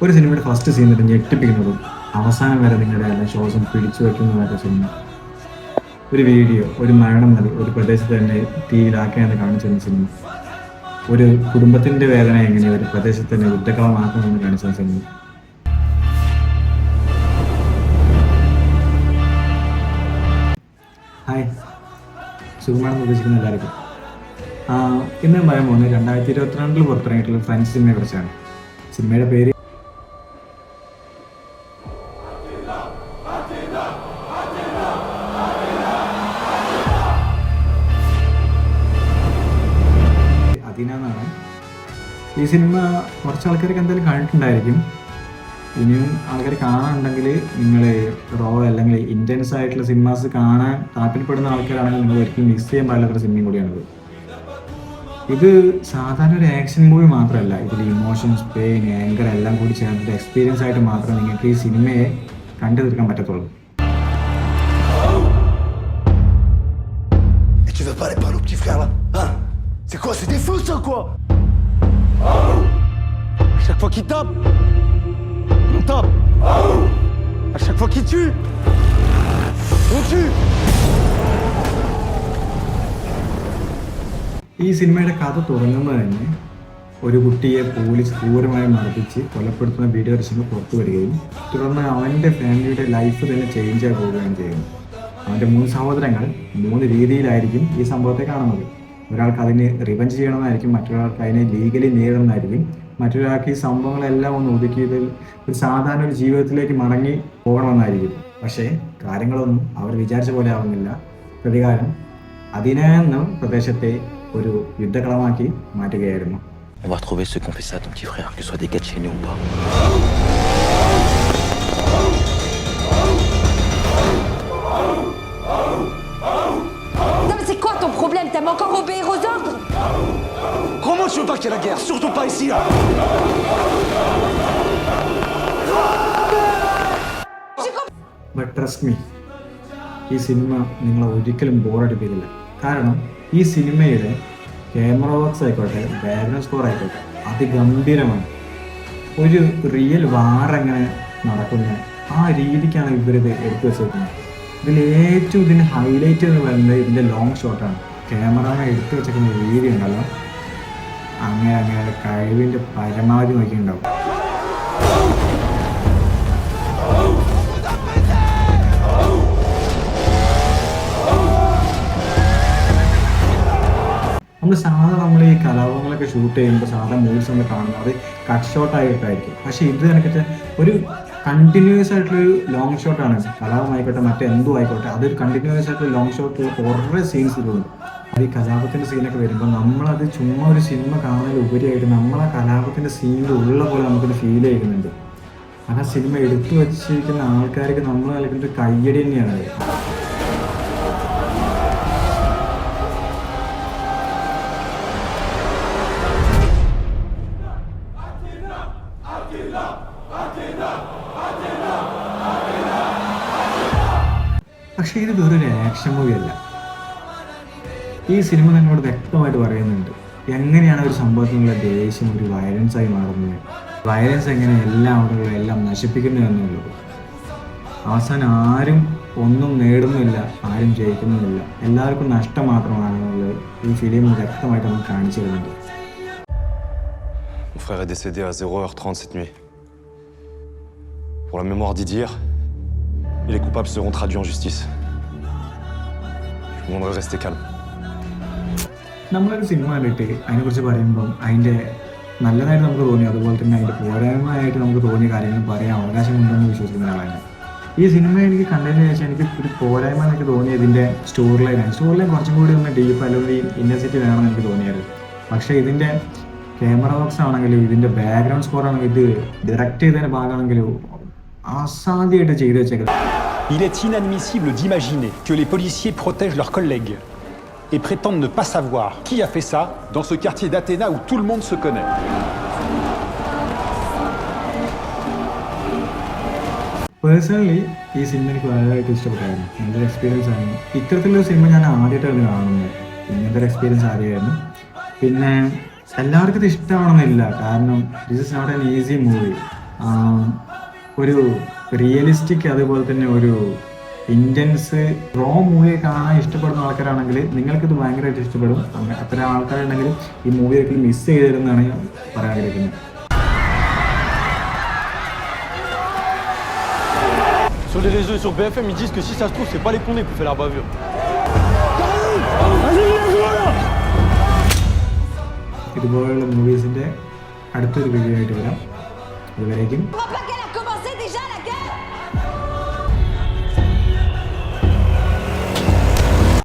ഒരു സിനിമയുടെ first scene തന്നെ ഞെട്ടിപ്പിക്കുന്നതും അവസാനം വരെ നിങ്ങളുടെ എല്ലാ ശ്വാസം പിടിച്ചു വയ്ക്കുന്നതായിട്ട് സിനിമ. ഒരു വീഡിയോ, ഒരു മരണം മതി ഒരു പ്രദേശത്ത് തന്നെ തീയിലാക്കിയാണ് കാണിച്ചിരുന്ന സിനിമ. ഒരു കുടുംബത്തിന്റെ വേദന എങ്ങനെ ഒരു പ്രദേശത്ത് തന്നെ യുദ്ധക്കളമാക്കുമെന്ന് കാണിച്ച സിനിമ. ഹായ്, സുഖമാണെന്ന് ഉദ്ദേശിക്കുന്ന എല്ലാവർക്കും. ഇന്ന് പറയാൻ പോകുന്നത് 2022 പുറത്തിറങ്ങിയിട്ടുള്ള ഫ്രഞ്ച് സിനിമയെ കുറിച്ചാണ്. സിനിമയുടെ പേര് അദീന എന്നാണ്. ഈ സിനിമ കുറച്ച് ആൾക്കാർക്ക് എന്തായാലും കണ്ടിട്ടുണ്ടായിരിക്കും. ഇനിയും ആൾക്കാർ കാണാനുണ്ടെങ്കിൽ നിങ്ങൾ റോ അല്ലെങ്കിൽ ഇൻറ്റൻസ് ആയിട്ടുള്ള സിനിമാസ് കാണാൻ താല്പര്യപ്പെടുന്ന ആൾക്കാരാണെങ്കിൽ നിങ്ങൾ ഒരിക്കലും മിസ് ചെയ്യാൻ പാടില്ലാത്ത സിനിമയും കൂടിയാണിത്. ഇത് സാധാരണ ഒരു ആക്ഷൻ മൂവി മാത്രമല്ല, ഇതിൽ ഇമോഷൻസ്, പെയിൻ, ആങ്കർ എല്ലാം കൂടി ചേർന്നിട്ട് എക്സ്പീരിയൻസ് ആയിട്ട് മാത്രമേ നിങ്ങൾക്ക് ഈ സിനിമയെ കണ്ടു തീർക്കാൻ പറ്റത്തുള്ളൂ. ഈ സിനിമയുടെ കഥ തുടങ്ങുന്നത് തന്നെ ഒരു കുട്ടിയെ പോലീസ് ക്രൂരമായി മർദ്ദിച്ച് കൊലപ്പെടുത്തുന്ന വീഡിയോ ദൃശ്യങ്ങൾ പുറത്തു വരികയും തുടർന്ന് അവൻ്റെ ഫാമിലിയുടെ ലൈഫ് തന്നെ ചേഞ്ച് ആയി പോവുകയും ചെയ്യുന്നു. അവൻ്റെ 3 സഹോദരങ്ങൾ 3 രീതിയിലായിരിക്കും ഈ സംഭവത്തെ കാണുന്നത്. ഒരാൾക്ക് അതിന് റിവഞ്ച് ചെയ്യണമെന്നായിരിക്കും, മറ്റൊരാൾക്ക് അതിനെ ലീഗലി നേരിടണമെന്നായിരിക്കും, മറ്റൊരാൾക്ക് ഈ സംഭവങ്ങളെല്ലാം ഒന്ന് ഒതുക്കിയതിൽ ഒരു സാധാരണ ഒരു ജീവിതത്തിലേക്ക് മടങ്ങി പോകണമെന്നായിരിക്കും. പക്ഷേ കാര്യങ്ങളൊന്നും അവർ വിചാരിച്ച പോലെ ആവുന്നില്ല. പ്രതികാരം അതിനെന്നും പ്രദേശത്തെ ഒരു യുദ്ധകളമാക്കി മാറ്റുകയായിരുന്നു. On va retrouver ceux qui ont fait ça à ton petit frère, que ce soit des gars de chez nous ou pas. Non mais c'est quoi ton problème? T'aimes encore obéir aux ordres? Comment tu veux pas qu'il y ait la guerre? Surtout pas ici là. But trust me, ഈ cinema നിങ്ങളെ ഒരിക്കലും ബോറടിപ്പിക്കില്ല. കാരണം ഈ സിനിമയുടെ camera works ആയിക്കോട്ടെ, background score ആയിക്കോട്ടെ, അതിഗംഭീരമാണ്. ഒരു real വാർ എങ്ങനെ നടക്കുന്ന ആ രീതിക്കാണ് ഇവരിത് എടുത്തു വെച്ചിരിക്കുന്നത്. ഇതിൽ ഏറ്റവും ഇതിൻ്റെ ഹൈലൈറ്റ് എന്ന് പറയുന്നത് ഇതിൻ്റെ ലോങ് ഷോട്ടാണ്. ക്യാമറ എടുത്തു വെച്ചിരിക്കുന്ന രീതി ഉണ്ടല്ലോ, അങ്ങനെ കഴിവിൻ്റെ പരമാവധി നോക്കിയിട്ടുണ്ടാവും. നമ്മൾ ഈ കലാപങ്ങളൊക്കെ ഷൂട്ട് ചെയ്യുമ്പോൾ സാധാരണ മൂവീസ് നമ്മൾ കാണുന്നത് അത് കട്ട് ഷോട്ടായിട്ടായിരിക്കും. പക്ഷേ ഇത് കണക്കിട്ട് ഒരു കണ്ടിന്യൂസ് ആയിട്ടുള്ളൊരു ലോങ് ഷോട്ടാണ്. കലാപമായിക്കോട്ടെ മറ്റെന്തും ആയിക്കോട്ടെ, അതൊരു കണ്ടിന്യൂസ് ആയിട്ടുള്ള ലോങ് ഷോട്ടുള്ള കുറേ സീൻസ് ഇതിലുണ്ട്. അത് ഈ കലാപത്തിൻ്റെ സീനൊക്കെ വരുമ്പോൾ നമ്മളത് ചുമ്മാ ഒരു സിനിമ കാണുന്നതിൽ ഉപരിയായിട്ട് നമ്മൾ ആ കലാപത്തിൻ്റെ സീനിൽ ഉള്ള പോലെ നമുക്കൊരു ഫീൽ ചെയ്യുന്നുണ്ട്. അത് ആ സിനിമ എടുത്തു വച്ചിരിക്കുന്ന ആൾക്കാർക്ക് നമ്മൾ നൽകുന്ന കയ്യടി തന്നെയാണ്. പക്ഷേ ഇത് വേറൊരു ആക്ഷൻ മൂവിയല്ല. ഈ സിനിമ നിങ്ങളോട് വ്യക്തമായിട്ട് പറയുന്നുണ്ട് എങ്ങനെയാണ് ഒരു സംഭവത്തിനുള്ള ദേഷ്യം ഒരു വയലൻസായി മാറുന്നത്, വയലൻസ് എങ്ങനെ എല്ലാം നശിപ്പിക്കുന്നു എന്നുള്ളത്. അവസാനം ആരും ഒന്നും നേടുന്നില്ല, ആരും ജയിക്കുന്നുമില്ല, എല്ലാവർക്കും നഷ്ടം മാത്രമാണെന്നുള്ളത് ഈ ഫിലിം വ്യക്തമായിട്ട് നമുക്ക് കാണിച്ചു തരുന്നുണ്ട്. Mon frère est décédé à 0h30 cette nuit. Pour la mémoire d'Idir, et les coupables seront traduits en justice. Je vous demanderai de rester calme. നമ്മളൊരു സിനിമ കണ്ടിട്ട് അതിനെക്കുറിച്ച് പറയുമ്പം അതിൻ്റെ നല്ലതായിട്ട് നമുക്ക് തോന്നി, അതുപോലെ തന്നെ അതിൻ്റെ പോരായ്മയായിട്ട് നമുക്ക് തോന്നിയ കാര്യങ്ങൾ പറയാൻ അവകാശമുണ്ടെന്ന് വിശ്വസിക്കുന്ന ആളാണ്. ഈ സിനിമ എനിക്ക് കണ്ടതിന് ശേഷം എനിക്ക് ഒരു പോരായ്മ എന്നൊക്കെ തോന്നിയത് ഇതിൻ്റെ സ്റ്റോറി ലൈനാണ്. സ്റ്റോറി ലൈൻ കുറച്ചും കൂടി ഒന്ന് ഡീപ്പ് അല്ലെങ്കിൽ ഇൻറ്റൻസിറ്റി വേണമെന്ന് എനിക്ക് തോന്നിയത്. പക്ഷേ ഇതിൻ്റെ ക്യാമറ വർക്ക്സ് ആണെങ്കിലും ഇതിൻ്റെ ബാക്ക്ഗ്രൗണ്ട് സ്കോർ ആണെങ്കിലും ഇത് ഡയറക്റ്റ് ചെയ്തതിൻ്റെ ഭാഗമാണെങ്കിലും അസാധ്യമായിട്ട് ചെയ്തു വെച്ചേക്കുന്നത്. Il est inadmissible d'imaginer que les policiers protègent leurs collègues et prétendent ne pas savoir qui a fait ça dans ce quartier d'Athéna où tout le monde se connaît. Personally ഈ cinema എനിക്ക് വളരെയായിട്ട് ഇഷ്ടപ്പെട്ടായിരുന്നു. നല്ലൊരു experience ആയിരുന്നു. ഇത്തരത്തിലൊരു cinema ഞാൻ ആദ്യമായിട്ടാണ് കാണുന്നത്. ഇങ്ങനത്തെ ഒരു എക്സ്പീരിയൻസ് ആദ്യമായിരുന്നു. പിന്നെ എല്ലാവർക്കും ഇത് ഇഷ്ടമാണെന്നില്ല, കാരണം this is not an easy movie. ഒരു റിയലിസ്റ്റിക് അതുപോലെ തന്നെ ഒരു ഇൻറ്റൻസ് റോ മൂവി കാണാൻ ഇഷ്ടപ്പെടുന്ന ആൾക്കാരാണെങ്കിൽ നിങ്ങൾക്കിത് ഭയങ്കരമായിട്ട് ഇഷ്ടപ്പെടും. അത്തരം ആൾക്കാരുണ്ടെങ്കിൽ ഈ മൂവി ഒരിക്കലും മിസ് ചെയ്തിരുന്നാണ് ഞാൻ പറയാൻ ആഗ്രഹിക്കുന്നത്. Sur les réseaux et sur BFM, ils disent que si ça se trouve, c'est pas les Condés qui ont fait la bavure. ഇതുപോലുള്ള മൂവീസിൻ്റെ അടുത്തൊരു വീഡിയോ ആയിട്ട് വരാം. അതുവരേക്കും